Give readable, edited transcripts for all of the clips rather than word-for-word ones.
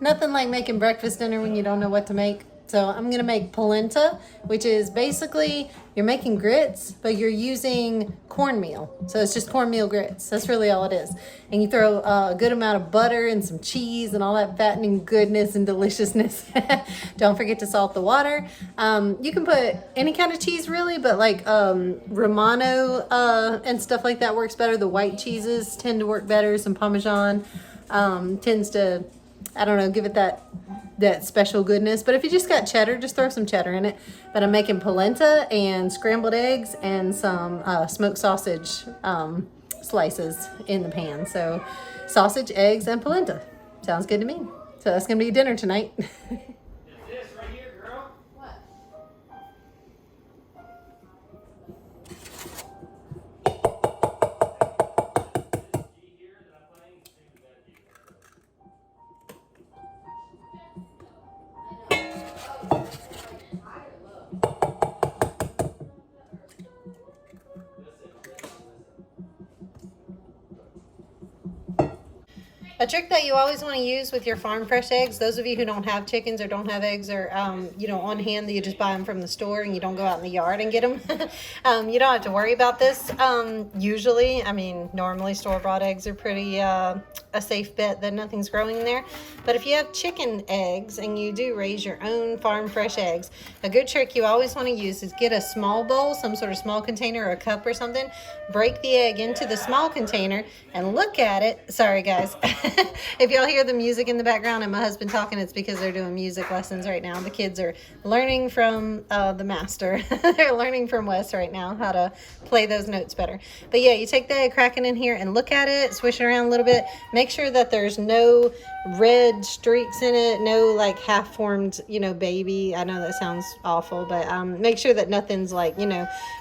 Nothing like making breakfast dinner when you don't know what to make. So I'm going to make polenta, which is basically you're making grits, but you're using cornmeal. So it's just cornmeal grits. That's really all it is. And you throw a good amount of butter and some cheese and all that fattening goodness and deliciousness. Don't forget to salt the water. You can put any kind of cheese really, but like Romano and stuff like that works better. The white cheeses tend to work better. Some Parmesan tends to, I don't know, give it that special goodness. But if you just got cheddar, just throw some cheddar in it. But I'm making polenta and scrambled eggs and some smoked sausage slices in the pan. So sausage, eggs, and polenta. Sounds good to me. So that's going to be dinner tonight. A trick that you always want to use with your farm fresh eggs, those of you who don't have chickens or don't have eggs or, on hand, that you just buy them from the store and you don't go out in the yard and get them, you don't have to worry about this. Usually, normally store-bought eggs are pretty a safe bet that nothing's growing in there. But if you have chicken eggs and you do raise your own farm fresh eggs, a good trick you always want to use is get a small bowl, some sort of small container or a cup or something, break the egg into the small container and look at it. Sorry guys. If y'all hear the music in the background and my husband talking, it's because they're doing music lessons right now. The kids are learning from the master. They're learning from Wes right now how to play those notes better. But yeah, you take the egg, crack it in here and look at it, swish it around a little bit. Make sure that there's no red streaks in it, no like half-formed, baby. I know that sounds awful, but make sure that nothing's like,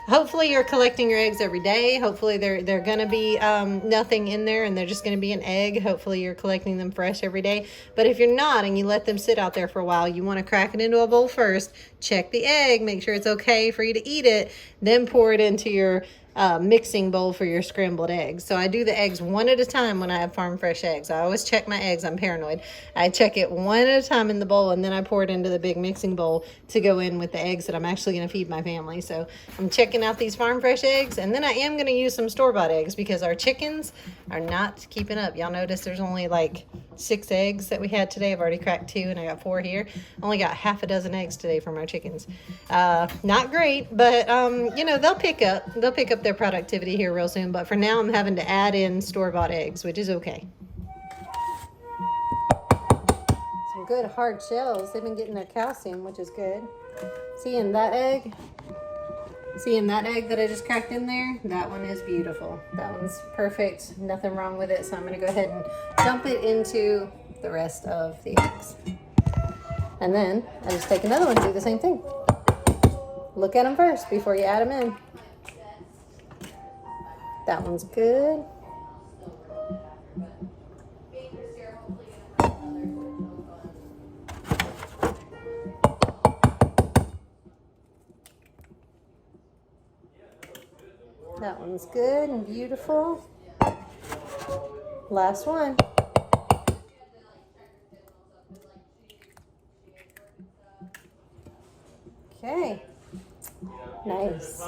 hopefully you're collecting your eggs every day. Hopefully they're gonna be nothing in there and they're just gonna be an egg. Hopefully you're collecting them fresh every day. But if you're not and you let them sit out there for a while, you want to crack it into a bowl first, check the egg, make sure it's okay for you to eat it, then pour it into your mixing bowl for your scrambled eggs. So I do the eggs one at a time when I have farm fresh eggs. I always check my eggs. I'm paranoid. I check it one at a time in the bowl and then I pour it into the big mixing bowl to go in with the eggs that I'm actually going to feed my family. So I'm checking out these farm fresh eggs, and then I am going to use some store-bought eggs because our chickens are not keeping up. Y'all notice there's only like 6 eggs that we had today. I've already cracked 2 and I got 4 here. Only got half a dozen eggs today from our chickens. Not great, but they'll pick up their productivity here real soon. But for now, I'm having to add in store-bought eggs, which is okay. Some good hard shells. They've been getting their calcium, which is good. Seeing that egg that I just cracked in there, that one is beautiful. That one's perfect. Nothing wrong with it. So I'm going to go ahead and dump it into the rest of the eggs. And then I just take another one and do the same thing. Look at them first before you add them in. That one's good. That one's good and beautiful. Last one. Okay. Nice.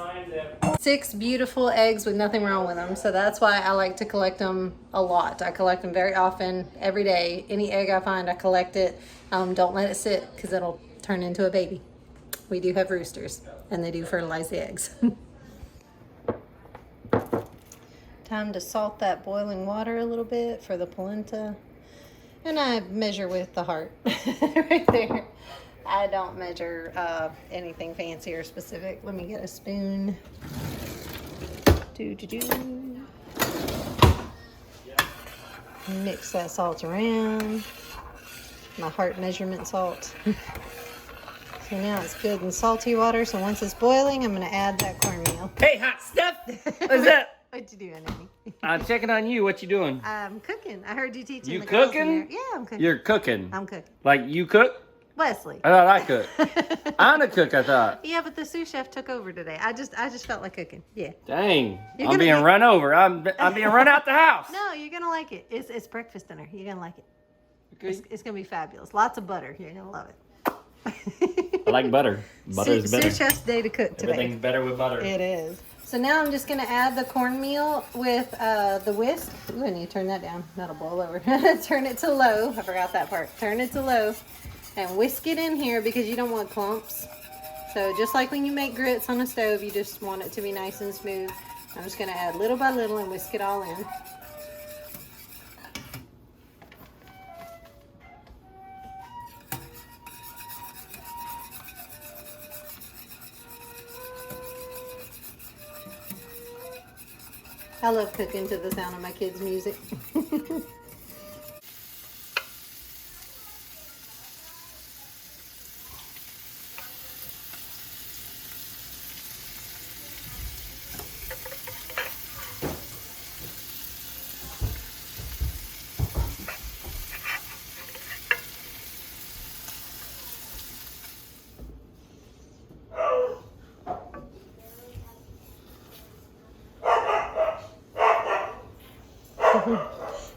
6 beautiful eggs with nothing wrong with them. So that's why I like to collect them a lot. I collect them very often, every day. Any egg I find, I collect it. Don't let it sit because it'll turn into a baby. We do have roosters and they do fertilize the eggs. Time to salt that boiling water a little bit for the polenta. And I measure with the heart right there. I don't measure anything fancy or specific. Let me get a spoon. Mix that salt around. My heart measurement salt. So now it's good and salty water. So once it's boiling, I'm going to add that cornmeal. Hey, hot stuff! What's up? What you doing, Eddie? I'm checking on you. What you doing? I'm cooking. I heard you teaching You the girls in cooking? there. Yeah, I'm cooking. You're cooking. I'm cooking. Like you cook? Wesley. I thought I cook. I'm a cook, I thought. Yeah, but the sous chef took over today. I just felt like cooking. Yeah. Dang. I'm being run over. I'm being run out the house. No, you're gonna like it. It's breakfast dinner. You're gonna like it. Okay. It's gonna be fabulous. Lots of butter. You're gonna love it. I like butter. Butter is better. Sous Chef's day to cook today. Everything's better with butter. It is. So now I'm just gonna add the cornmeal with the whisk. Ooh, I need to turn that down. That'll boil over. Turn it to low. I forgot that part. Turn it to low and whisk it in here because you don't want clumps. So just like when you make grits on a stove, you just want it to be nice and smooth. I'm just gonna add little by little and whisk it all in. I love cooking to the sound of my kids' music.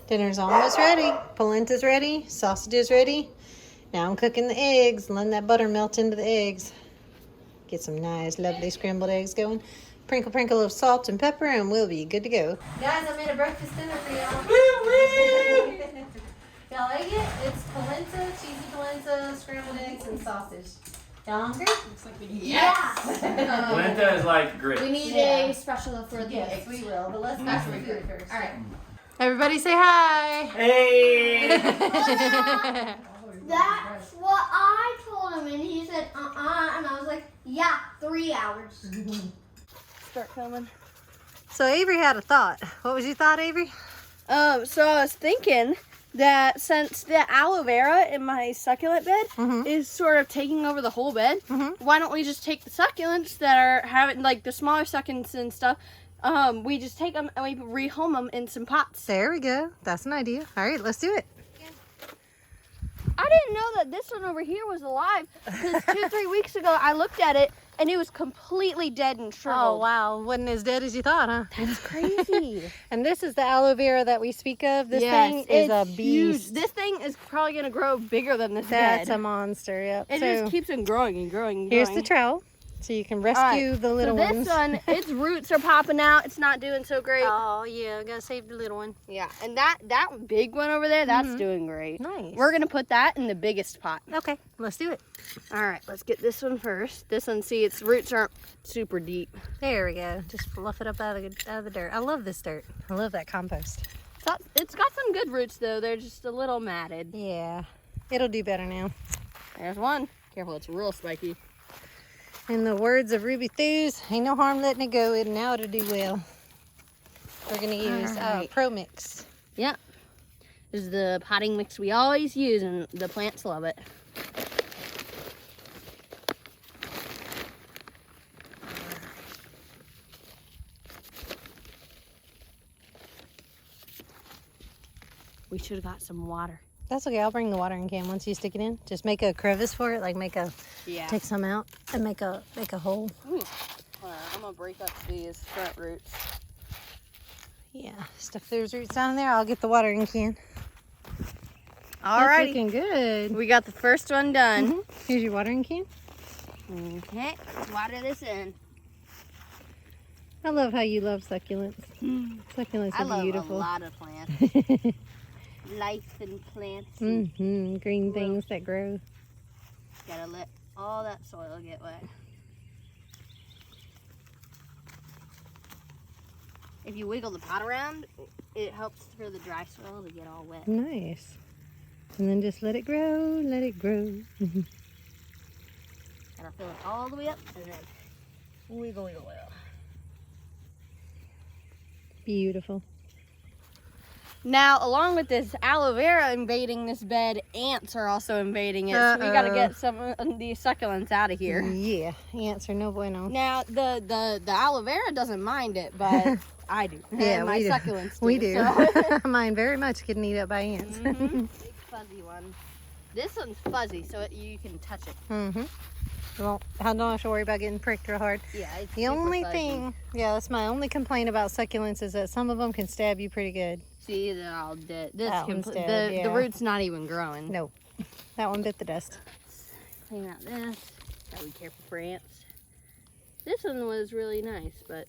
Dinner's almost ready. Polenta's ready. Sausage is ready. Now I'm cooking the eggs. Letting that butter melt into the eggs. Get some nice, lovely scrambled eggs going. Sprinkle, sprinkle of salt and pepper, and we'll be good to go. Guys, I made a breakfast dinner for y'all. Y'all like it? It's polenta, cheesy polenta, scrambled eggs, and sausage. Y'all hungry? Looks like we need Polenta is like grits. We need a special for the Yes, eggs. we will. But let's make some food first. All right. Everybody say hi. Hey! That's what I told him, and he said, and I was like, yeah, 3 hours. Start filming. So Avery had a thought. What was your thought, Avery? So I was thinking that since the aloe vera in my succulent bed is sort of taking over the whole bed, why don't we just take the succulents that are having like the smaller succulents and stuff? We just take them and we rehome them in some pots. There we go. That's an idea. All right, let's do it. I didn't know that this one over here was alive because 2-3 weeks ago I looked at it and it was completely dead and shriveled. Oh, wow. Wasn't as dead as you thought, huh? That's crazy. And this is the aloe vera that we speak of. This thing is a beast. Huge. This thing is probably going to grow bigger than this That's bed. a monster, yep. It So just keeps on growing and growing and here's growing. the trowel, so you can rescue the little so ones. this one, its roots are popping out. It's not doing so great. Oh, yeah. Gotta save the little one. Yeah, and that big one over there, that's doing great. Nice. We're going to put that in the biggest pot. Okay, let's do it. All right, let's get this one first. This one, see, its roots aren't super deep. There we go. Just fluff it up out of the dirt. I love this dirt. I love that compost. It's got some good roots, though. They're just a little matted. Yeah. It'll do better now. There's one. Careful, it's real spiky. In the words of Ruby Thews, ain't no harm letting it go, and now it'll do well. We're gonna use right. Pro Mix. Yeah. This is the potting mix we always use, and the plants love it. We should have got some water. That's okay. I'll bring the watering can once you stick it in. Just make a crevice for it, like take some out and make a hole. Ooh. I'm gonna break up these front roots. Yeah, stuff those roots down there. I'll get the watering can. Alrighty, Looking good. we got the first one done. Here's your watering can. Okay, let's water this in. I love how you love succulents. Succulents I are love beautiful. a lot of plants. Life and plants. Green things that grow. Gotta let all that soil get wet. If you wiggle the pot around, it helps for the dry soil to get all wet. Nice. And then just let it grow, let it grow. Gotta fill it all the way up and then wiggle it. Beautiful. Now, along with this aloe vera invading this bed, ants are also invading it. So we gotta get some of these succulents out of here. Yeah, ants are no bueno. Now, the aloe vera doesn't mind it, but I do. Yeah, and my we do. succulents do. We do. So. Mine very much getting eaten up by ants. Big fuzzy one. This one's fuzzy, so you can touch it. Well, I don't have to worry about getting pricked real hard. Yeah, it's The super only fuzzy. thing, that's my only complaint about succulents is that some of them can stab you pretty good. See, they're all dead. This That one's dead, the yeah. root's not even growing. Nope. That one bit the dust. Clean out this. Gotta be careful for ants. This one was really nice, but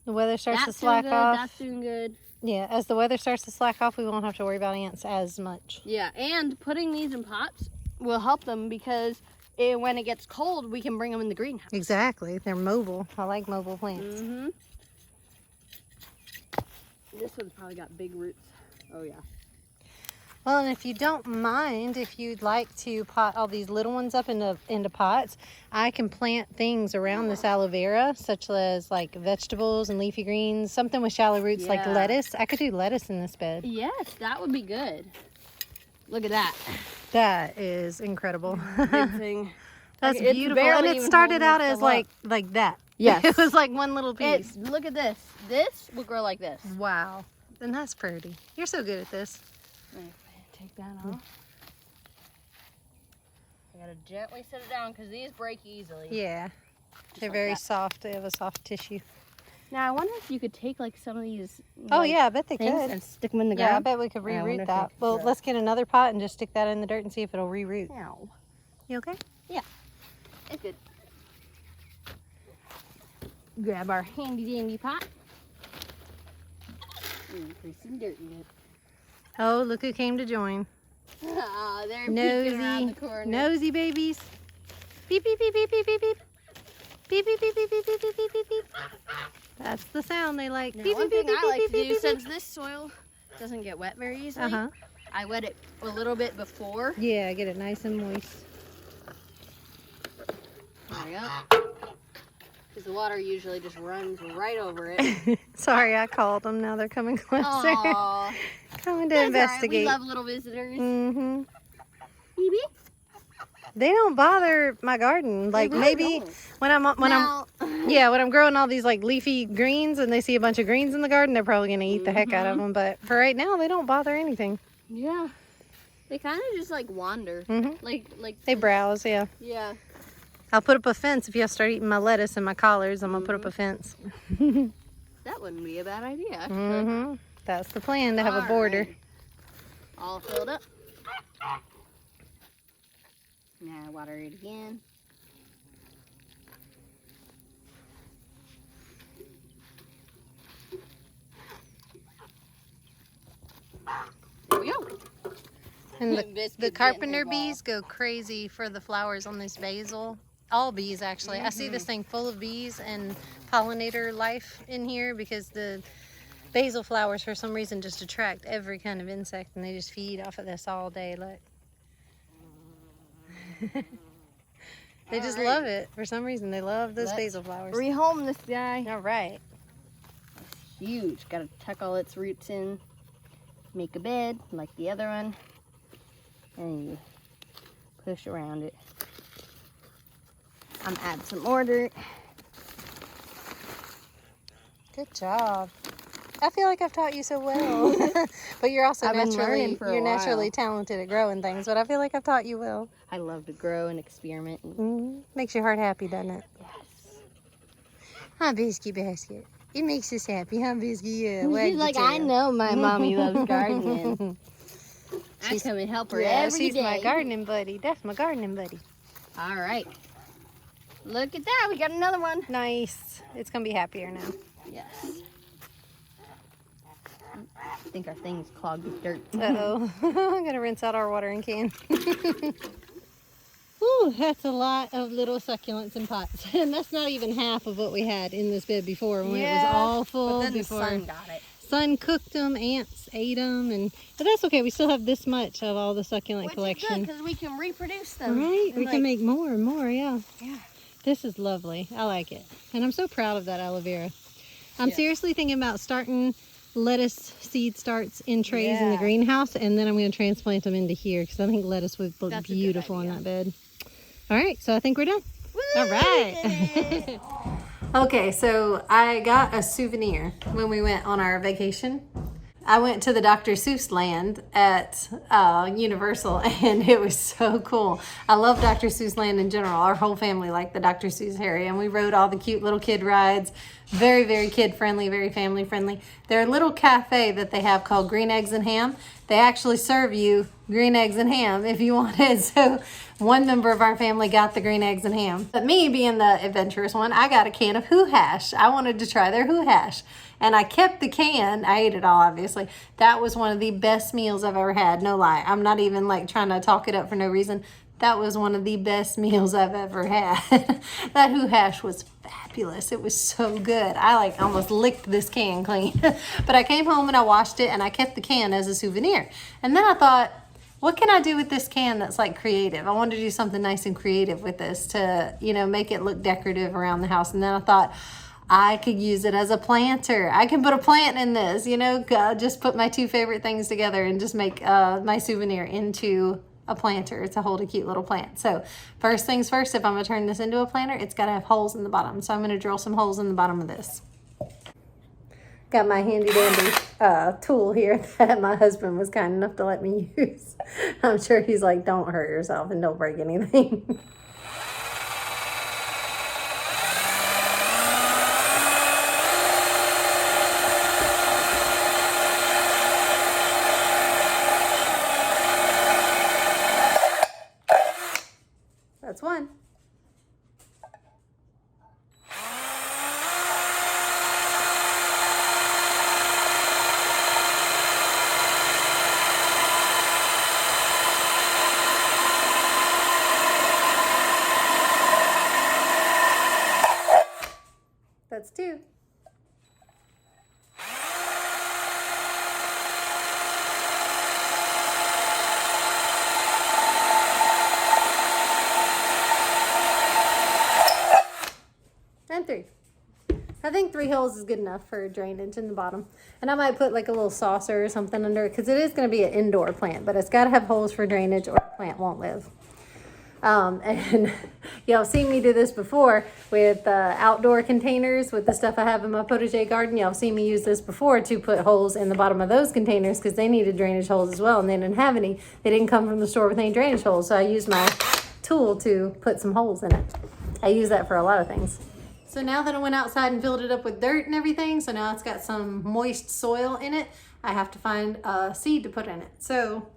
The weather starts to that's slack doing good. off. That's doing good. Yeah, as the weather starts to slack off, we won't have to worry about ants as much. Yeah, and putting these in pots will help them because when it gets cold, we can bring them in the greenhouse. Exactly. They're mobile. I like mobile plants. Mm-hmm. This one's probably got big roots. Oh, yeah. Well, and if you don't mind, if you'd like to pot all these little ones up into pots, I can plant things around this aloe vera, such as like vegetables and leafy greens, something with shallow roots like Yeah. lettuce. I could do lettuce in this bed. Yes, that would be good. Look at that. That is incredible. Big thing. That's It's beautiful. And barely it even started holding out as itself like that. Yes. It was like one little piece. Look at this. This will grow like this. Wow. And that's pretty. You're so good at this. Take that off. I gotta gently set it down because these break easily. Yeah. They're like very that. soft. They have a soft tissue. Now I wonder if you could take like some of these. Oh, like, yeah, I bet they things could. and stick them in the Yeah, I ground. bet we could Yeah, I wonder reroot if that. they- Well, yeah. let's get another pot and just stick that in the dirt and see if it'll reroot. Ow. You okay? It's good. Grab our handy dandy pot. And put some dirt in it. Oh, look who came to join. Oh, they're peeking around Nosy, the corner. nosy babies. Beep, beep, beep, beep, beep, beep, beep. Beep, beep, beep, beep, beep, beep, beep, beep, beep, beep. That's the sound they like. Now, Beep, one beep, thing beep, I beep, like beep, to beep, do, beep, since this soil doesn't get wet very easily, Uh-huh. I wet it a little bit before. Yeah, get it nice and moist. There we go. Because the water usually just runs right over it. Sorry, I called them. Now they're coming closer. Aww. Coming to That's investigate. all right. We love little visitors. Mm-hmm. Maybe. They don't bother my garden. Like really maybe don't. when I'm growing all these like leafy greens and they see a bunch of greens in the garden, they're probably gonna eat the heck out of them. But for right now, they don't bother anything. Yeah. They kind of just like wander. Mhm. Like They browse. Yeah. Yeah. I'll put up a fence if y'all start eating my lettuce and my collards. I'm gonna put up a fence. That wouldn't be a bad idea. Actually. Mm-hmm. That's the plan, to have a border. Alright. All filled up. Now water it again. There we go. And Biscuit the getting carpenter involved. bees go crazy for the flowers on this basil. All bees, actually. I see this thing full of bees and pollinator life in here because the basil flowers, for some reason, just attract every kind of insect, and they just feed off of this all day. Look. They just love it. For some reason, they love those Let's basil flowers. Rehome this guy. All right. Huge. Got to tuck all its roots in. Make a bed like the other one. And you push around it. I'm add some more dirt. Good job. I feel like I've taught you so well. But you're also I've been learning for a naturally while. talented at growing things, but I feel like I've taught you well. I love to grow and experiment. Makes your heart happy, doesn't it? Yes. Huh, Biscuit Basket? It makes us happy, huh, Biscuit? Yeah. She's like, I know my mommy loves gardening. I come and help her Yeah, every she's day. my gardening buddy. That's my gardening buddy. All right. Look at that. We got another one. Nice. It's going to be happier now. Yes. I think our thing's clogged with dirt. Uh-oh. I'm going to rinse out our watering can. Ooh, that's a lot of little succulents in pots. And that's not even half of what we had in this bed before when it was all full. But then before the sun got it. Sun cooked them, ants ate them, but that's okay. We still have this much of all the succulent Which collection. is good because we can reproduce them. Right, And, we can make more and more, yeah. Yeah. This is lovely. I like it. And I'm so proud of that aloe vera. I'm Yeah. seriously thinking about starting lettuce seed starts in trays in the Yeah. greenhouse, and then I'm going to transplant them into here because I think lettuce would look That's a good beautiful in idea. that bed. All right, so I think we're done. Woo! All right. Okay, so I got a souvenir when we went on our vacation. I went to the Dr. Seuss land at Universal, and it was so cool. I love Dr. Seuss land in general. Our whole family liked the Dr. Seuss area, and we rode all the cute little kid rides. Very, very kid friendly, very family friendly. Their little cafe that they have called Green Eggs and Ham, they actually serve you green eggs and ham if you want it. So one member of our family got the green eggs and ham. But me, being the adventurous one, I got a can of Who Hash. I wanted to try their Who Hash. And I kept the can. I ate it all, obviously. That was one of the best meals I've ever had. No lie. I'm not even like trying to talk it up for no reason. That was one of the best meals I've ever had. That Who Hash was fabulous. It was so good. I like almost licked this can clean. But I came home and I washed it and I kept the can as a souvenir. And then I thought, what can I do with this can that's like creative? I wanted to do something nice and creative with this to, you know, make it look decorative around the house. And then I thought, I could use it as a planter. I can put a plant in this, you know, just put my two favorite things together and just make my souvenir into a planter to hold a cute little plant. So first things first, if I'm gonna turn this into a planter, it's gotta have holes in the bottom. So I'm gonna drill some holes in the bottom of this. Got my handy dandy tool here that my husband was kind enough to let me use. I'm sure he's like, don't hurt yourself and don't break anything. That's one. That's two. And three. I think 3 holes is good enough for drainage in the bottom. And I might put like a little saucer or something under it because it is going to be an indoor plant, but it's got to have holes for drainage or the plant won't live. And y'all seen me do this before with outdoor containers with the stuff I have in my potager garden. Y'all seen me use this before to put holes in the bottom of those containers because they needed drainage holes as well, and they didn't have any. They didn't come from the store with any drainage holes, so I used my tool to put some holes in it. I use that for a lot of things. So now that I went outside and filled it up with dirt and everything, so now it's got some moist soil in it, I have to find a seed to put in it. So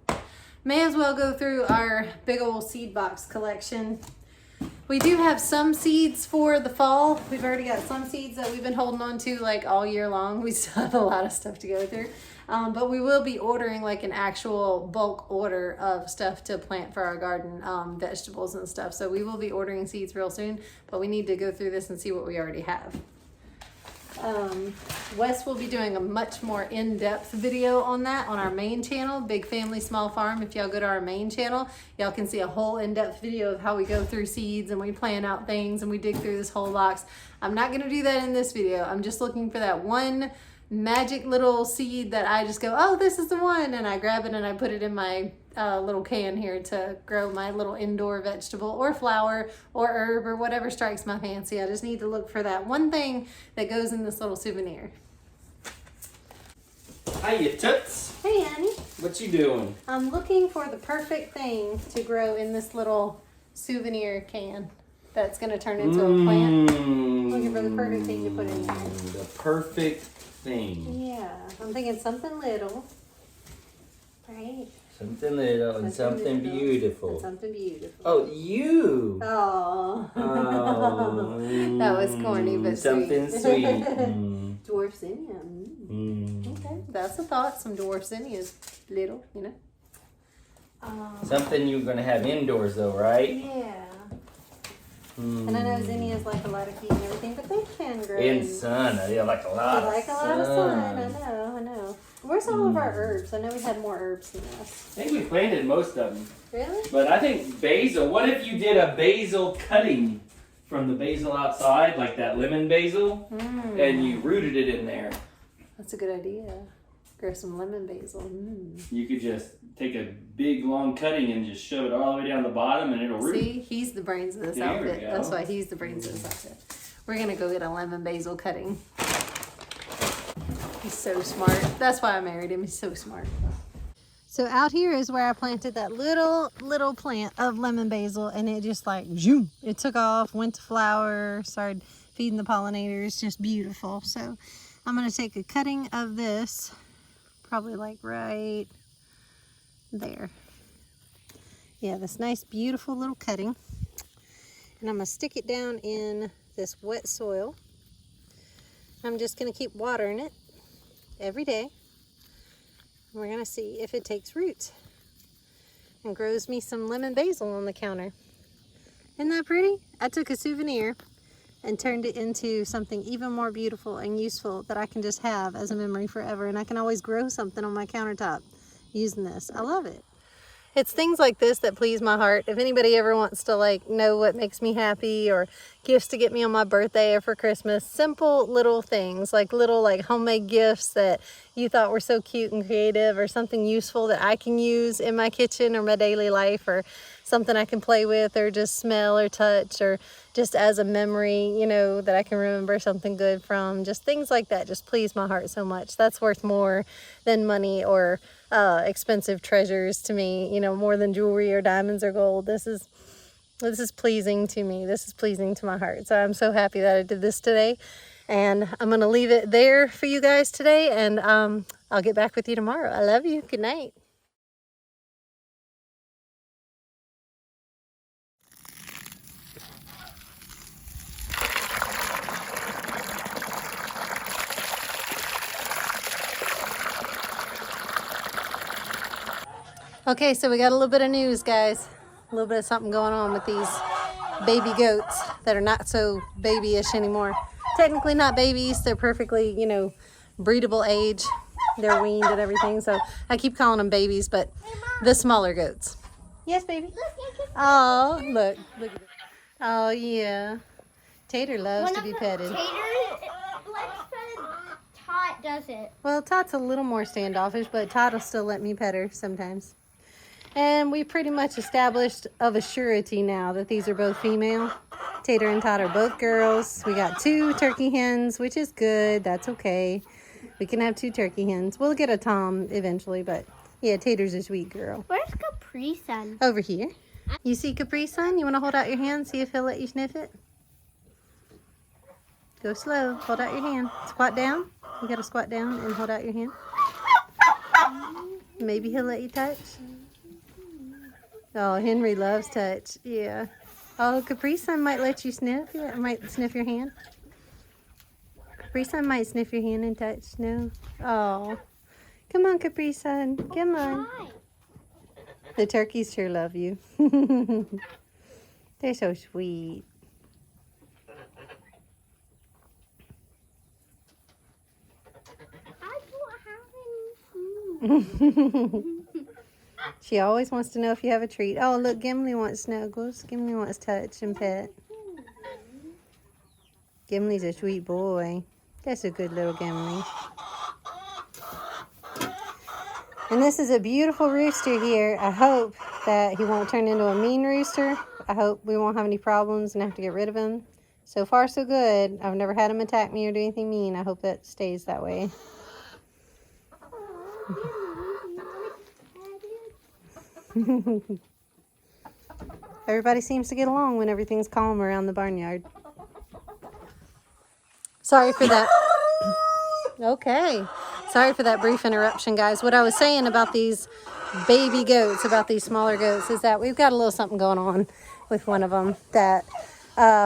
may as well go through our big old seed box collection. We do have some seeds for the fall. We've already got some seeds that we've been holding on to like all year long. We still have a lot of stuff to go through. But we will be ordering like an actual bulk order of stuff to plant for our garden, vegetables and stuff. So we will be ordering seeds real soon, but we need to go through this and see what we already have. Wes will be doing a much more in-depth video on that on our main channel, Big Family Small Farm. If y'all go to our main channel, y'all can see a whole in-depth video of how we go through seeds and we plan out things and we dig through this whole box. I'm not going to do that in this video. I'm just looking for that one magic little seed that I just go, oh, this is the one, and I grab it and I put it in my little can here to grow my little indoor vegetable or flower or herb or whatever strikes my fancy. I just need to look for that one thing that goes in this little souvenir. Hiya, Toots. Hey, honey. What you doing? I'm looking for the perfect thing to grow in this little souvenir can that's going to turn into a plant. Looking for the perfect thing to put in here. The perfect thing. Yeah, I'm thinking something little. Right. Something little and something little beautiful. And something beautiful. Oh, you. Oh. Oh. That was corny, but something sweet. Dwarf zinnia. Okay, that's a thought. Some dwarf zinnias, little, you know. Something you're gonna have indoors, though, right? Yeah. And I know zinnias like a lot of heat and everything, but they can grow In sun, they like a lot. They like a lot of sun. I know. Where's all of our herbs? I know we had more herbs than this. I think we planted most of them. Really? But I think basil. What if you did a basil cutting from the basil outside, like that lemon basil, and you rooted it in there? That's a good idea. Grow some lemon basil. You could just take a big long cutting and just shove it all the way down the bottom, and it'll root. See, he's the brains of this There we outfit. go. That's why he's the brains of this outfit. We're gonna go get a lemon basil cutting. He's so smart. That's why I married him. He's so smart. So out here is where I planted that little plant of lemon basil, and it just like zoom, it took off, went to flower, started feeding the pollinators, just beautiful. So I'm gonna take a cutting of this, probably like right there. Yeah, this nice beautiful little cutting, and I'm gonna stick it down in this wet soil. I'm just gonna keep watering it every day. We're gonna see if it takes root and grows me some lemon basil on the counter. Isn't that pretty? I took a souvenir and turned it into something even more beautiful and useful that I can just have as a memory forever, and I can always grow something on my countertop using this. I love it. It's things like this that please my heart. If anybody ever wants to like know what makes me happy, or gifts to get me on my birthday or for Christmas, simple little things like little like homemade gifts that you thought were so cute and creative, or something useful that I can use in my kitchen or my daily life, or something I can play with or just smell or touch, or just as a memory, you know, that I can remember something good from. Just things like that just please my heart so much. That's worth more than money or expensive treasures to me, you know, more than jewelry or diamonds or gold. This is pleasing to me. This is pleasing to my heart. So I'm so happy that I did this today, and I'm gonna leave it there for you guys today, and I'll get back with you tomorrow. I love you. Good night. Okay, so we got a little bit of news, guys. A little bit of something going on with these baby goats that are not so babyish anymore. Technically not babies. They're perfectly, you know, breedable age. They're weaned and everything. So I keep calling them babies, but the smaller goats. Yes, baby. Oh, look at it. Oh, yeah. Tater loves to be petted. Tater likes petted. Tot doesn't. Well, Tot's a little more standoffish, but Tot will still let me pet her sometimes. And we pretty much established of a surety now that these are both female. Tater and Tot are both girls. We got 2 turkey hens, which is good. That's okay. We can have 2 turkey hens. We'll get a Tom eventually, but yeah, Tater's a sweet girl. Where's Capri Sun? Over here. You see Capri Sun? You want to hold out your hand, see if he'll let you sniff it? Go slow. Hold out your hand. Squat down. You got to squat down and hold out your hand. Maybe he'll let you touch. Oh, Henry loves touch. Yeah. Oh, Capri Sun might let you sniff. Yeah, might sniff your hand. Capri Sun might sniff your hand and touch. No. Oh. Come on, Capri Sun. Come on. The turkeys sure love you. They're so sweet. I don't have any food. She always wants to know if you have a treat. Oh, look, Gimli wants snuggles. Gimli wants touch and pet. Gimli's a sweet boy. That's a good little Gimli. And this is a beautiful rooster here. I hope that he won't turn into a mean rooster. I hope we won't have any problems and have to get rid of him. So far, so good. I've never had him attack me or do anything mean. I hope that stays that way. Everybody seems to get along when everything's calm around the barnyard. Sorry for that. Okay. Sorry for that brief interruption, guys. What I was saying about these baby goats, about these smaller goats, is that we've got a little something going on with one of them that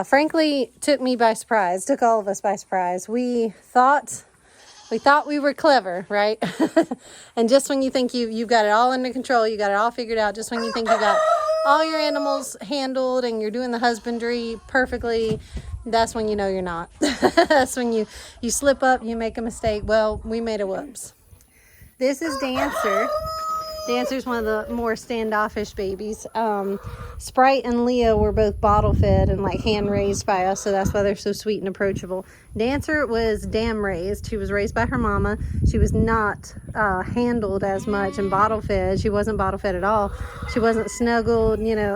frankly took me by surprise, took all of us by surprise. We thought we were clever, right? And just when you think you've got it all under control, you got it all figured out, just when you think you got all your animals handled and you're doing the husbandry perfectly, that's when you know you're not. That's when you slip up, you make a mistake. Well, we made a whoops. This is Dancer. Dancer's one of the more standoffish babies. Sprite and Leah were both bottle fed and like hand raised by us, so that's why they're so sweet and approachable. Dancer was dam raised. She was raised by her mama. She was not handled as much and bottle fed. She wasn't bottle fed at all. She wasn't snuggled, you know.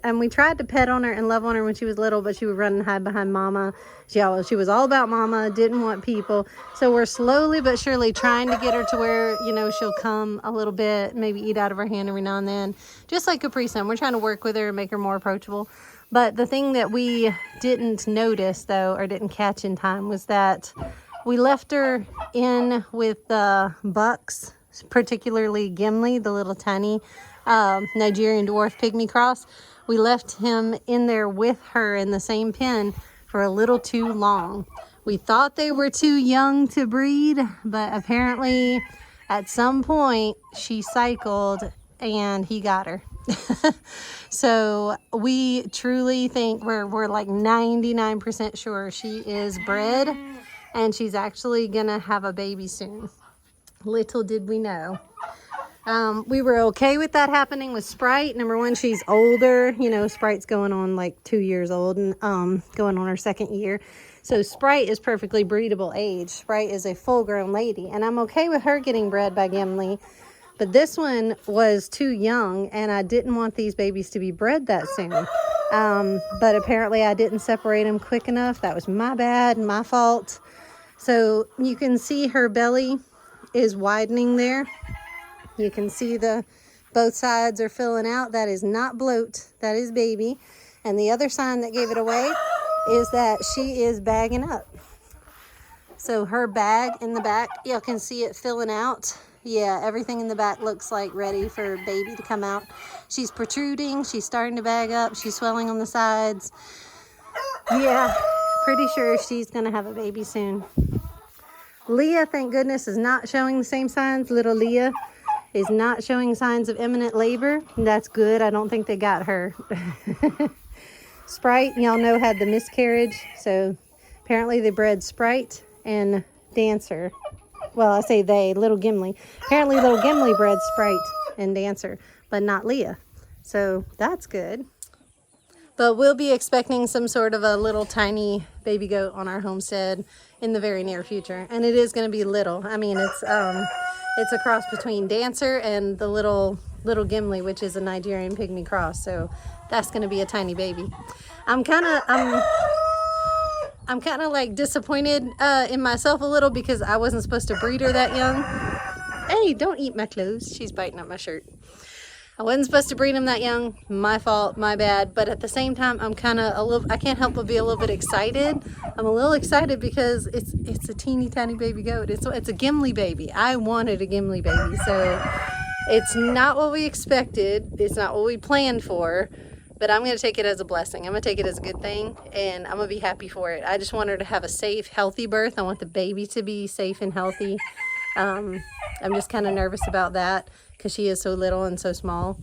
And we tried to pet on her and love on her when she was little, but she would run and hide behind mama. She was all about mama, didn't want people. So we're slowly but surely trying to get her to where, you know, she'll come a little bit, maybe eat out of her hand every now and then, just like Capri Sun. We're trying to work with her and make her more approachable. But the thing that we didn't notice, though, or didn't catch in time, was that we left her in with the bucks, particularly Gimli, the little tiny Nigerian dwarf pygmy cross. We left him in there with her in the same pen for a little too long. We thought they were too young to breed, but apparently at some point she cycled and he got her. So we truly think we're like 99% sure she is bred and she's actually gonna have a baby soon. Little did we know. We were okay with that happening with Sprite. Number one, she's older. You know, Sprite's going on like 2 years old and going on her second year. So Sprite is perfectly breedable age. Sprite is a full-grown lady, and I'm okay with her getting bred by Gimli. But this one was too young, and I didn't want these babies to be bred that soon. But apparently I didn't separate them quick enough. That was my bad, my fault. So you can see her belly is widening there. You can see both sides are filling out. That is not bloat, that is baby. And the other sign that gave it away is that she is bagging up. So her bag in the back, you can see it filling out. Yeah, everything in the back looks like ready for baby to come out. She's protruding, she's starting to bag up, she's swelling on the sides. Yeah, pretty sure she's gonna have a baby soon. Leah, thank goodness, is not showing the same signs. Little Leah is not showing signs of imminent labor. That's good. I don't think they got her. Sprite, y'all know, had the miscarriage. So apparently they bred Sprite and Dancer. Well, I say they, little Gimli. Apparently little Gimli bred Sprite and Dancer, but not Leah. So that's good. But we'll be expecting some sort of a little tiny baby goat on our homestead in the very near future. And it is going to be little. I mean, it's a cross between Dancer and the little Gimli, which is a Nigerian pygmy cross. So that's going to be a tiny baby. I'm kind of like disappointed in myself a little because I wasn't supposed to breed her that young. Hey, don't eat my clothes. She's biting up my shirt. I wasn't supposed to breed him that young. My fault, my bad. But at the same time, I'm kind of I can't help but be a little bit excited. I'm a little excited because it's a teeny tiny baby goat. It's a Gimli baby. I wanted a Gimli baby. So it's not what we expected. It's not what we planned for. But I'm going to take it as a blessing. I'm going to take it as a good thing. And I'm going to be happy for it. I just want her to have a safe, healthy birth. I want the baby to be safe and healthy. I'm just kind of nervous about that because she is so little and so small.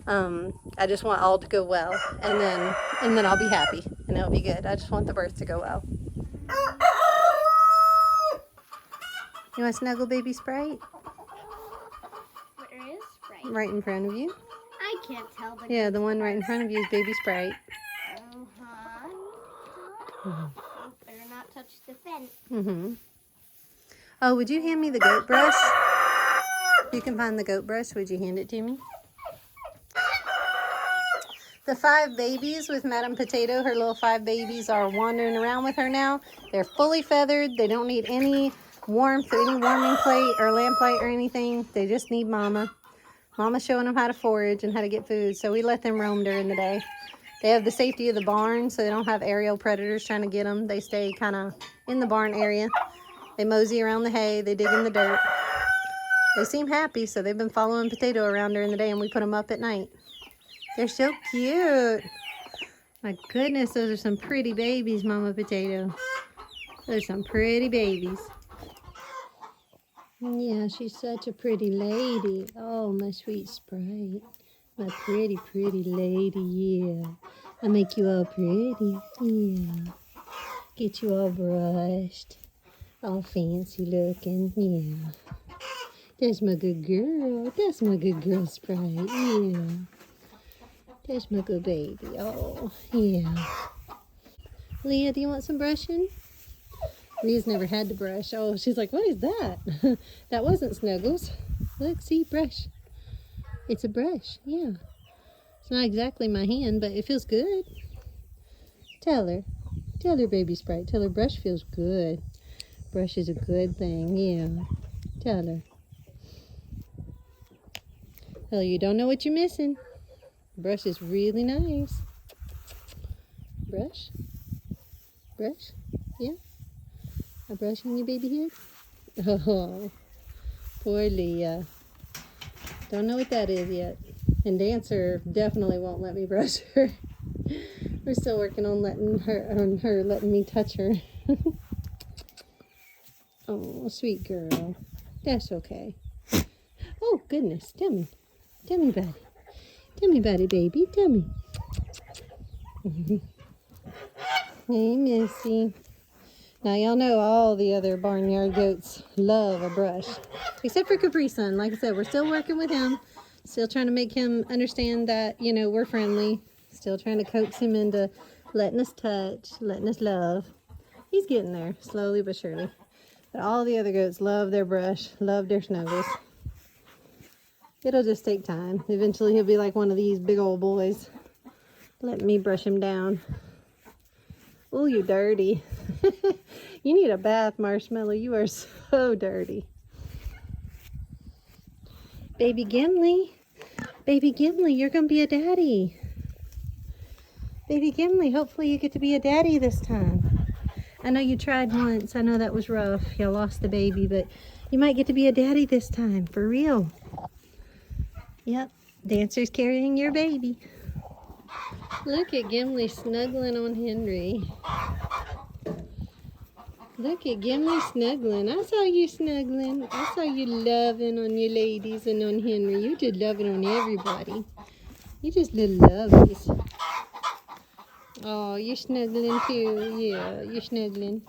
I just want all to go well, and then I'll be happy and it'll be good. I just want the birth to go well. You want to snuggle baby Sprite? Where is Sprite? Right in front of you. I can't tell. But Yeah, the one right in front of you is baby Sprite. Oh, better not touch the fence. Mm-hmm. Oh, would you hand me the goat brush? If you can find the goat brush, would you hand it to me? The 5 babies with Madame Potato, her little 5 babies are wandering around with her now. They're fully feathered. They don't need any warmth or any warming plate or lamplight or anything. They just need mama. Mama's showing them how to forage and how to get food, so we let them roam during the day. They have the safety of the barn, so they don't have aerial predators trying to get them. They stay kind of in the barn area. They mosey around the hay. They dig in the dirt. They seem happy, so they've been following Potato around during the day, and we put them up at night. They're so cute. My goodness, those are some pretty babies, Mama Potato. Those are some pretty babies. Yeah, she's such a pretty lady. Oh, my sweet Sprite. My pretty, pretty lady, yeah. I make you all pretty, yeah. Get you all brushed. All fancy looking, yeah. That's my good girl. That's my good girl, Sprite. Yeah. That's my good baby. Oh, yeah. Leah, do you want some brushing? Leah's never had to brush. Oh, she's like, what is that? That wasn't Snuggles. Look, see, brush. It's a brush, yeah. It's not exactly my hand, but it feels good. Tell her. Tell her, baby Sprite. Tell her brush feels good. Brush is a good thing, yeah. Tell her. Tell her you don't know what you're missing. Brush is really nice. Brush. Brush. Yeah. A brush on your baby head? Oh, poor Leah. Don't know what that is yet. And Dancer definitely won't let me brush her. We're still working on letting me touch her. Oh, sweet girl. That's okay. Oh, goodness. Tell me. Tell me about it. Tell me about it, baby. Tell me. Hey, Missy. Now, y'all know all the other barnyard goats love a brush. Except for Capri Sun. Like I said, we're still working with him. Still trying to make him understand that, you know, we're friendly. Still trying to coax him into letting us touch, letting us love. He's getting there, slowly but surely. But all the other goats love their brush, love their Snuggles. It'll just take time. Eventually he'll be like one of these big old boys. Let me brush him down. Oh, you're dirty. You need a bath, Marshmallow. You are so dirty. Baby Gimli. Baby Gimli, you're going to be a daddy. Baby Gimli, hopefully you get to be a daddy this time. I know you tried once. I know that was rough. You lost the baby, but you might get to be a daddy this time. For real. Yep. Dancer's carrying your baby. Look at Gimli snuggling on Henry. Look at Gimli snuggling. I saw you snuggling. I saw you loving on your ladies and on Henry. You just loving on everybody. You just little lovies. Oh, you're snuggling too. Yeah, you're snuggling.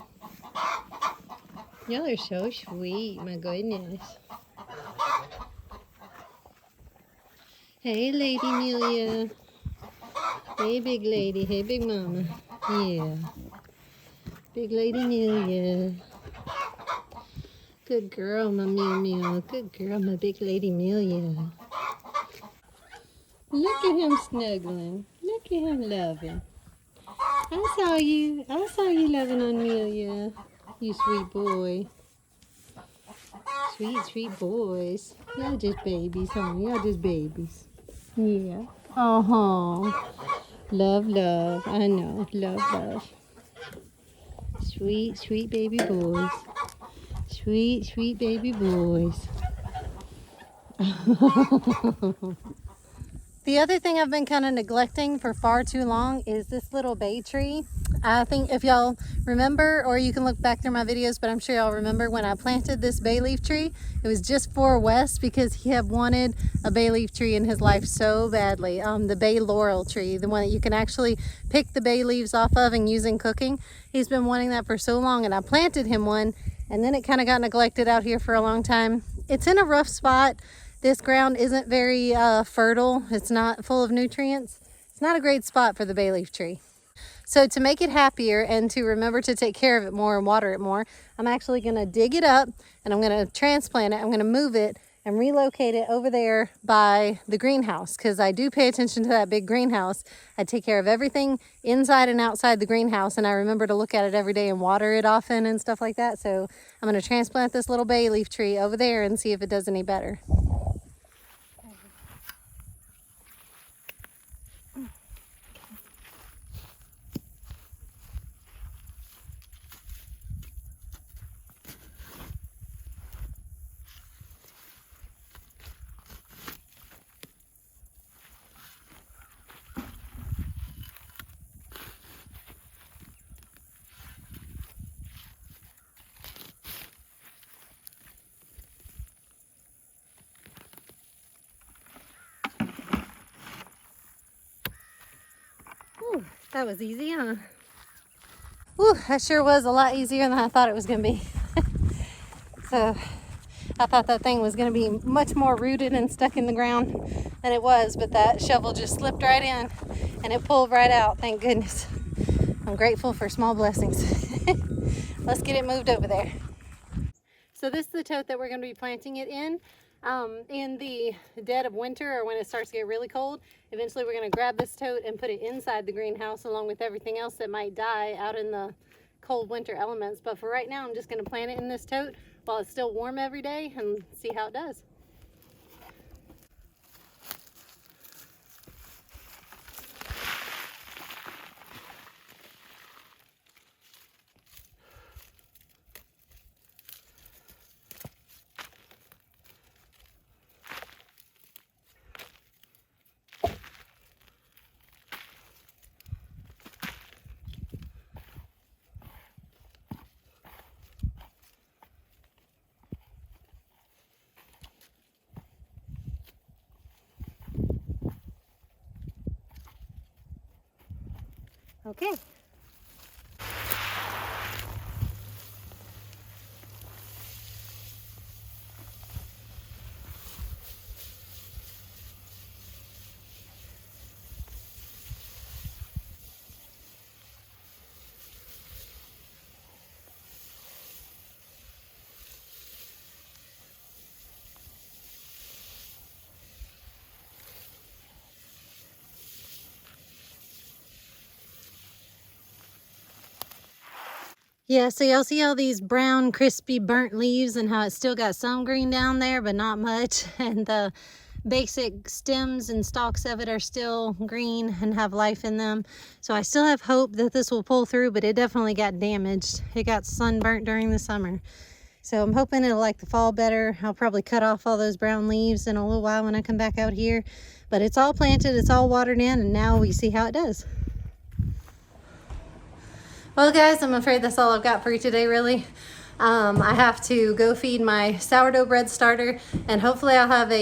Y'all are so sweet. My goodness. Hey, Lady Amelia. Hey, big lady. Hey, big mama. Yeah. Big Lady Amelia. Good girl, my Mew Mew. Good girl, my Big Lady Amelia. Look at him snuggling. Look at him loving. I saw you. I saw you loving on Amelia. You sweet boy. Sweet, sweet boys. Y'all just babies, huh? Y'all just babies. Yeah. Uh-huh. Love, love. I know. Love, love. Sweet, sweet baby boys. Sweet, sweet baby boys. The other thing I've been kind of neglecting for far too long is this little bay tree. I think if y'all remember, or you can look back through my videos, but I'm sure y'all remember when I planted this bay leaf tree, it was just for Wes because he had wanted a bay leaf tree in his life so badly. The bay laurel tree, the one that you can actually pick the bay leaves off of and use in cooking. He's been wanting that for so long, and I planted him one, and then it kind of got neglected out here for a long time. It's in a rough spot. This ground isn't very fertile. It's not full of nutrients. It's not a great spot for the bay leaf tree. So to make it happier and to remember to take care of it more and water it more, I'm actually going to dig it up and I'm going to transplant it. I'm going to move it and relocate it over there by the greenhouse because I do pay attention to that big greenhouse. I take care of everything inside and outside the greenhouse, and I remember to look at it every day and water it often and stuff like that. So I'm going to transplant this little bay leaf tree over there and see if it does any better. Ooh, that was easy, huh? Ooh, that sure was a lot easier than I thought it was gonna be. So I thought that thing was going to be much more rooted and stuck in the ground than it was, but that shovel just slipped right in and it pulled right out. Thank goodness. I'm grateful for small blessings. Let's get it moved over there. So this is the tote that we're going to be planting it in the dead of winter, or when it starts to get really cold. Eventually we're going to grab this tote and put it inside the greenhouse along with everything else that might die out in the cold winter elements. But for right now, I'm just going to plant it in this tote while it's still warm every day and see how it does. Okay. Yeah, so y'all see all these brown, crispy, burnt leaves and how it's still got some green down there, but not much. And the basic stems and stalks of it are still green and have life in them. So I still have hope that this will pull through, but it definitely got damaged. It got sunburnt during the summer. So I'm hoping it'll like the fall better. I'll probably cut off all those brown leaves in a little while when I come back out here. But it's all planted, it's all watered in, and now we see how it does. Well guys, I'm afraid that's all I've got for you today, really. I have to go feed my sourdough bread starter, and hopefully I'll have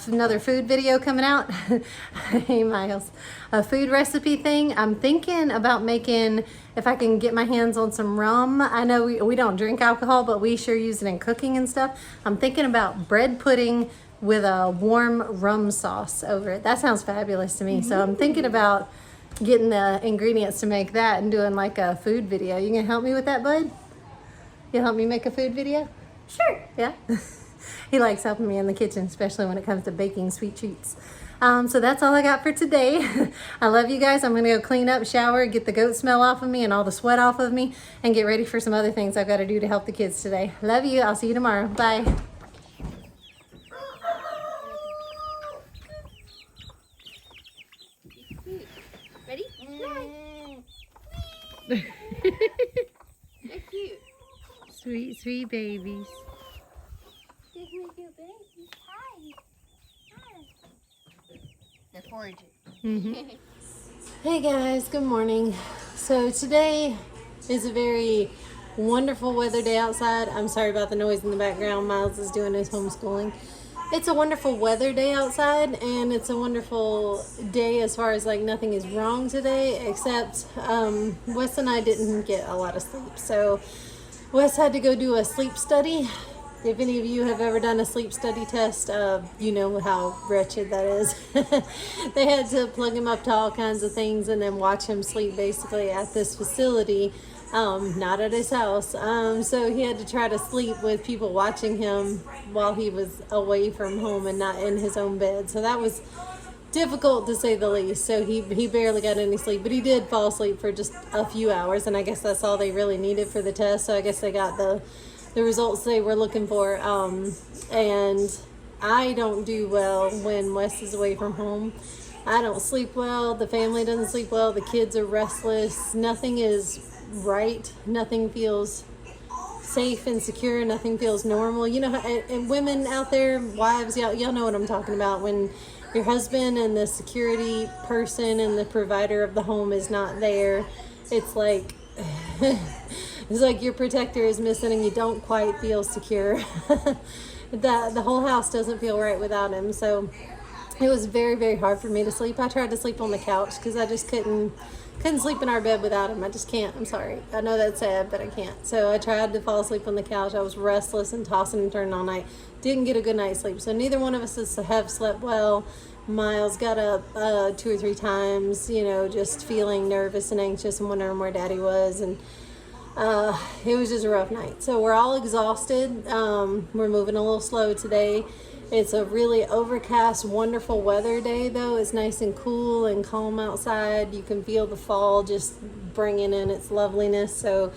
another food video coming out. Hey Miles, a food recipe thing. I'm thinking about making, if I can get my hands on some rum. I know we don't drink alcohol, but we sure use it in cooking and stuff. I'm thinking about bread pudding with a warm rum sauce over it. That sounds fabulous to me. So I'm thinking about getting the ingredients to make that and doing like a food video. You gonna help me with that, bud? You'll help me make a food video? Sure. Yeah. He likes helping me in the kitchen, especially when it comes to baking sweet treats. So that's all I got for today. I love you guys. I'm gonna go clean up, shower, get the goat smell off of me and all the sweat off of me, and get ready for some other things I've got to do to help the kids today. Love you. I'll see you tomorrow. Bye. Ready? They're cute. Sweet, sweet babies. They're cute babies. Hi. They're foraging. Hey guys, good morning. So today is a very wonderful weather day outside. I'm sorry about the noise in the background. Miles is doing his homeschooling. It's a wonderful weather day outside, and it's a wonderful day as far as like nothing is wrong today, except Wes and I didn't get a lot of sleep. So Wes had to go do a sleep study. If any of you have ever done a sleep study test, you know how wretched that is. They had to plug him up to all kinds of things and then watch him sleep basically at this facility, not at his house. So he had to try to sleep with people watching him while he was away from home and not in his own bed. So that was difficult to say the least. So he barely got any sleep, but he did fall asleep for just a few hours, and I guess that's all they really needed for the test. So I guess they got the results they were looking for. And I don't do well when Wes is away from home. I don't sleep well. The family doesn't sleep well. The kids are restless. Nothing is right. Nothing feels safe and secure. Nothing feels normal. You know, and women out there, wives, y'all know what I'm talking about. When your husband and the security person and the provider of the home is not there, it's like it's like your protector is missing and you don't quite feel secure. The whole house doesn't feel right without him. So It was very, very hard for me to sleep. I tried to sleep on the couch because I just couldn't sleep in our bed without him. I just can't. I'm sorry. I know that's sad, but I can't. So I tried to fall asleep on the couch. I was restless and tossing and turning all night. Didn't get a good night's sleep. So neither one of us have slept well. Miles got up 2 or 3 times, you know, just feeling nervous and anxious and wondering where Daddy was. And it was just a rough night. So we're all exhausted. We're moving a little slow today. It's a really overcast, wonderful weather day, though. It's nice and cool and calm outside. You can feel the fall just bringing in its loveliness. So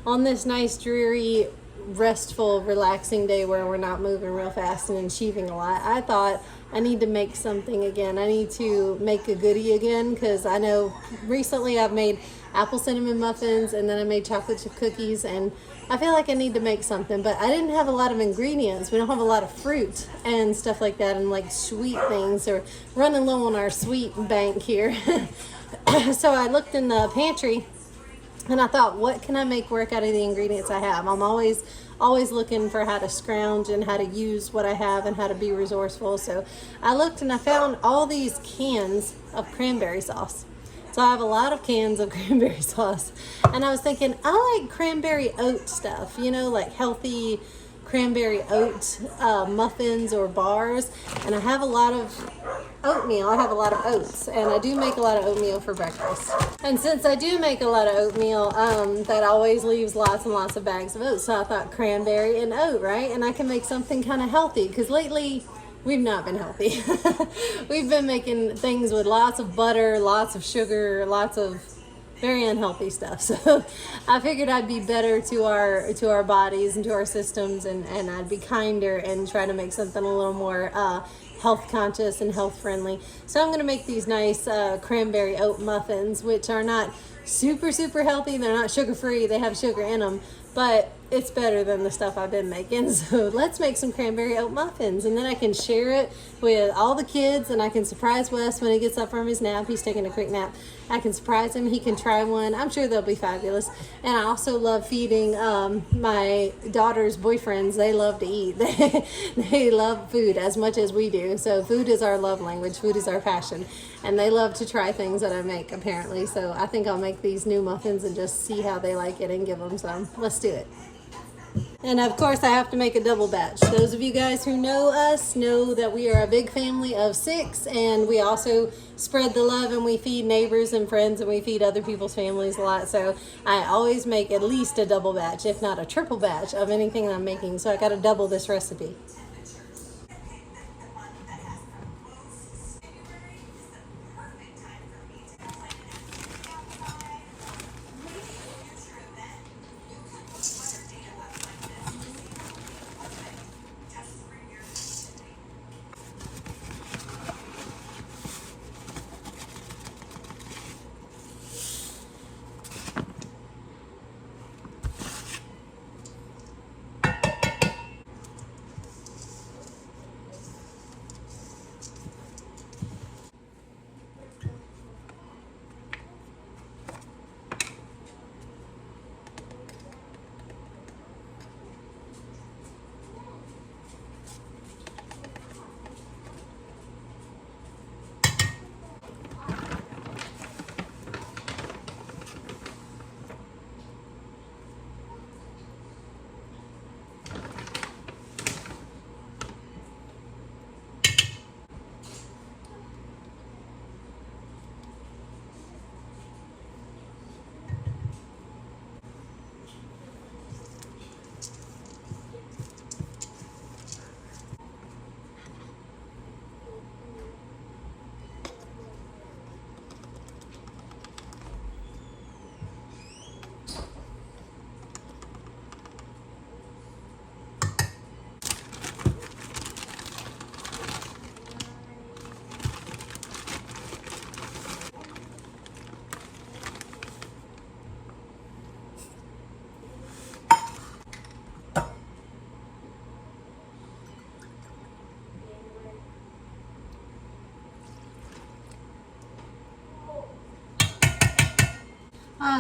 on this nice, dreary, restful, relaxing day where we're not moving real fast and achieving a lot, I thought I need to make something again. I need to make a goodie again, because I know recently I've made apple cinnamon muffins and then I made chocolate chip cookies, and I feel like I need to make something, but I didn't have a lot of ingredients. We don't have a lot of fruit and stuff like that, and like sweet things, or running low on our sweet bank here. So I looked in the pantry and I thought, what can I make work out of the ingredients I have? I'm always looking for how to scrounge and how to use what I have and how to be resourceful. So I looked and I found all these cans of cranberry sauce. So I have a lot of cans of cranberry sauce. And I was thinking, I like cranberry oat stuff, you know, like healthy cranberry oat muffins or bars. And I have a lot of oatmeal. I have a lot of oats. And I do make a lot of oatmeal for breakfast. And since I do make a lot of oatmeal, that always leaves lots and lots of bags of oats. So I thought cranberry and oat, right? And I can make something kind of healthy, because lately we've not been healthy. We've been making things with lots of butter, lots of sugar, lots of very unhealthy stuff. So I figured I'd be better to our bodies and to our systems, and I'd be kinder and try to make something a little more health conscious and health friendly. So I'm going to make these nice cranberry oat muffins, which are not super healthy. They're not sugar free. They have sugar in them, but it's better than the stuff I've been making. So let's make some cranberry oat muffins, and then I can share it with all the kids, and I can surprise Wes when he gets up from his nap. He's taking a quick nap. I can surprise him. He can try one. I'm sure they'll be fabulous. And I also love feeding my daughter's boyfriends. They love to eat. They love food as much as we do. So food is our love language. Food is our passion. And they love to try things that I make, apparently. So I think I'll make these new muffins and just see how they like it and give them some. Let's do it. And of course I have to make a double batch. Those of you guys who know us know that we are a big family of 6, and we also spread the love, and we feed neighbors and friends, and we feed other people's families a lot. So I always make at least a double batch, if not a triple batch, of anything that I'm making. So I got to double this recipe.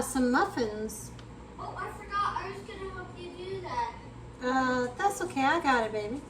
Some muffins. Oh, I forgot. I was gonna help you do that. That's okay. I got it, baby.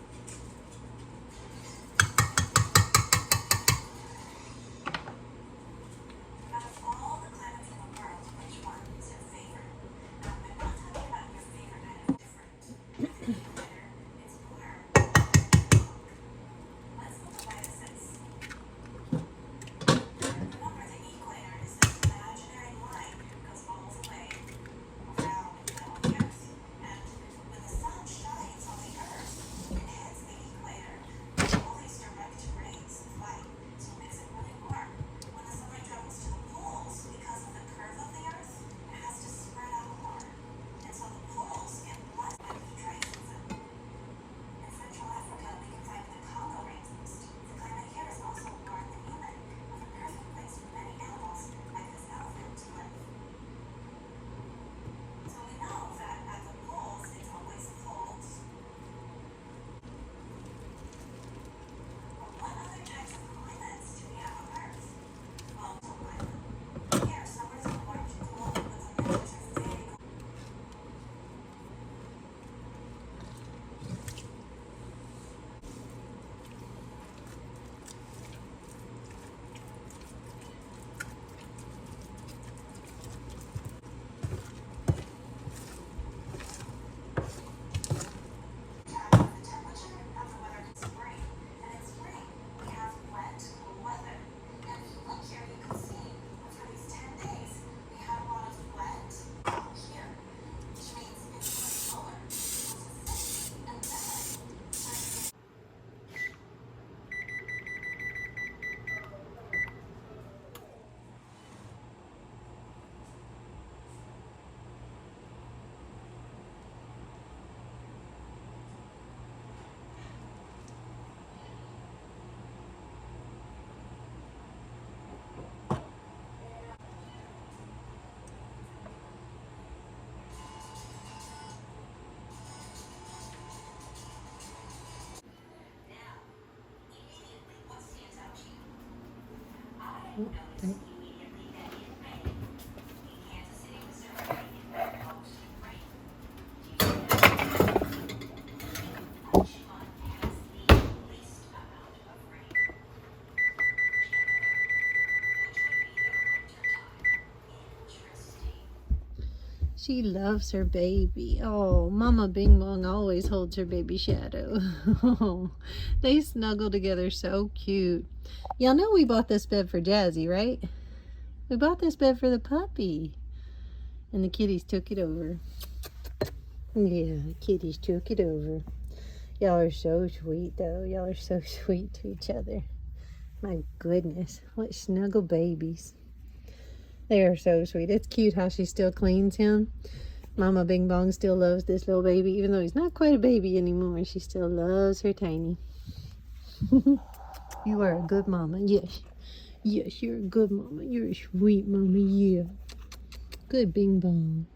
She loves her baby. Oh, Mama Bing Bong always holds her baby Shadow. They snuggle together so cute. Y'all know we bought this bed for Jazzy, right? We bought this bed for the puppy. And the kitties took it over. Yeah, kitties took it over. Y'all are so sweet, though. Y'all are so sweet to each other. My goodness, what snuggle babies. They are so sweet. It's cute how she still cleans him. Mama Bing Bong still loves this little baby, even though he's not quite a baby anymore. She still loves her Tiny. You are a good mama. Yes. Yes, you're a good mama. You're a sweet mama. Yeah. Good Bing Bong.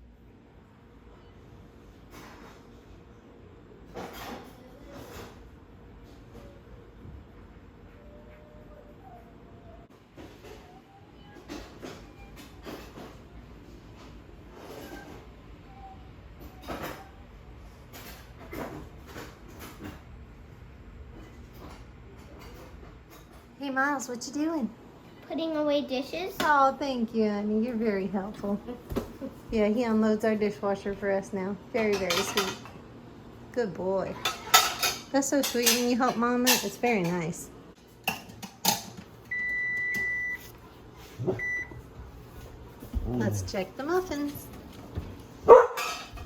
Hey, Miles, what you doing? Putting away dishes. Oh, thank you, honey. You're very helpful. Yeah, he unloads our dishwasher for us now. Very, very sweet. Good boy. That's so sweet when you help Mama. It's very nice. Let's check the muffins.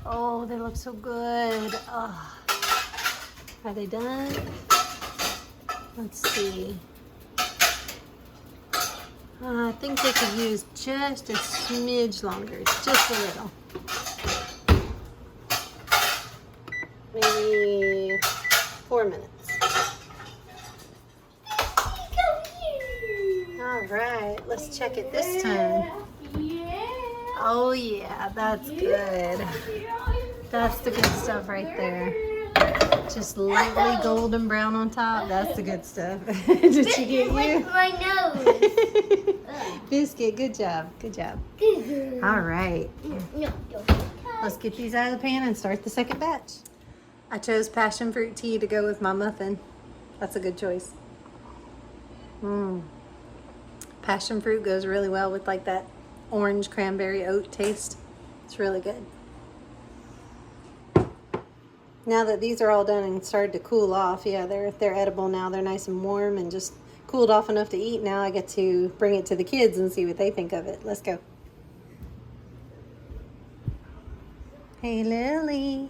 Oh, they look so good. Oh. Are they done? Let's see. I think they could use just a smidge longer, just a little. Maybe 4 minutes. All right, let's check it this time. Oh yeah, that's good. That's the good stuff right there. Just lightly golden brown on top. That's the good stuff. Did she get you? My nose. Biscuit, good job. Good job. All right. No, Let's get these out of the pan and start the second batch. I chose passion fruit tea to go with my muffin. That's a good choice. Passion fruit goes really well with like that orange cranberry oat taste. It's really good. Now that these are all done and started to cool off, yeah, they're edible now. They're nice and warm and just cooled off enough to eat. Now I get to bring it to the kids and see what they think of it. Let's go. Hey, Lily.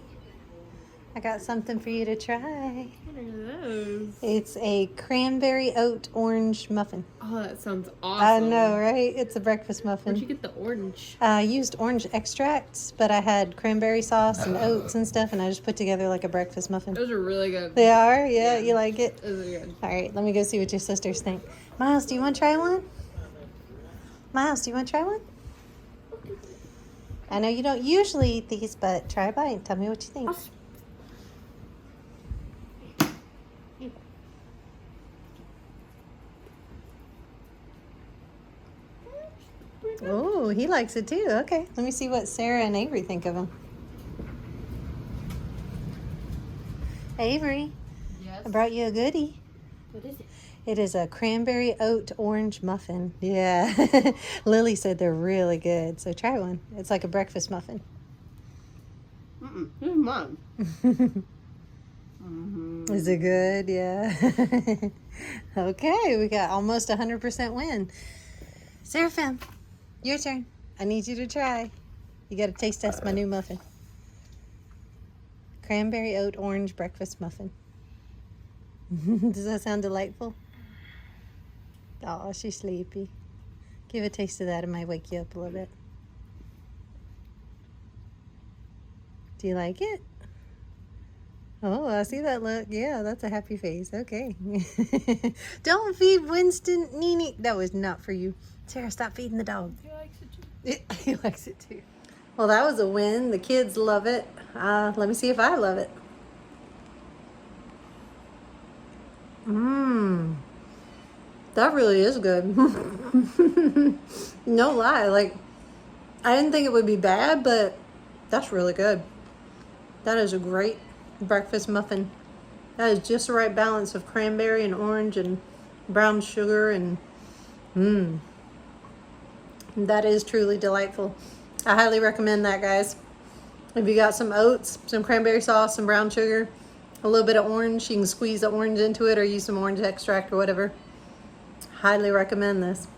I got something for you to try. What are those? It's a cranberry oat orange muffin. Oh, that sounds awesome. I know, right? It's a breakfast muffin. Where'd you get the orange? I used orange extracts, but I had cranberry sauce and oats and stuff, and I just put together like a breakfast muffin. Those are really good. They are? Yeah, you like it? Those are good. All right, let me go see what your sisters think. Miles, do you want to try one? Miles, do you want to try one? I know you don't usually eat these, but try a bite. Tell me what you think. Oh, he likes it too. Okay, let me see what Sarah and Avery think of them. Avery, Yes. I brought you a goodie. What is it? It is a cranberry oat orange muffin. Yeah. Lily said they're really good, so try one. It's like a breakfast muffin. This is mine. Is it good? Yeah. Okay, we got almost 100% win. Seraphim, your turn. I need you to try. You got to taste test my new muffin. Cranberry oat orange breakfast muffin. Does that sound delightful? Oh, she's sleepy. Give a taste of that. It might wake you up a little bit. Do you like it? Oh, I see that look. Yeah, that's a happy face. Okay. Don't feed Winston, Nene. That was not for you. Sarah, stop feeding the dog. He likes it too. He likes it too. Well, that was a win. The kids love it. Let me see if I love it. That really is good. No lie. Like, I didn't think it would be bad, but that's really good. That is a great breakfast muffin. That is just the right balance of cranberry and orange and brown sugar and that is truly delightful. I highly recommend that, guys. If you got some oats, some cranberry sauce, some brown sugar, a little bit of orange, you can squeeze the orange into it or use some orange extract or whatever. Highly recommend this.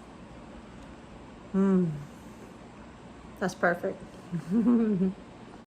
That's perfect.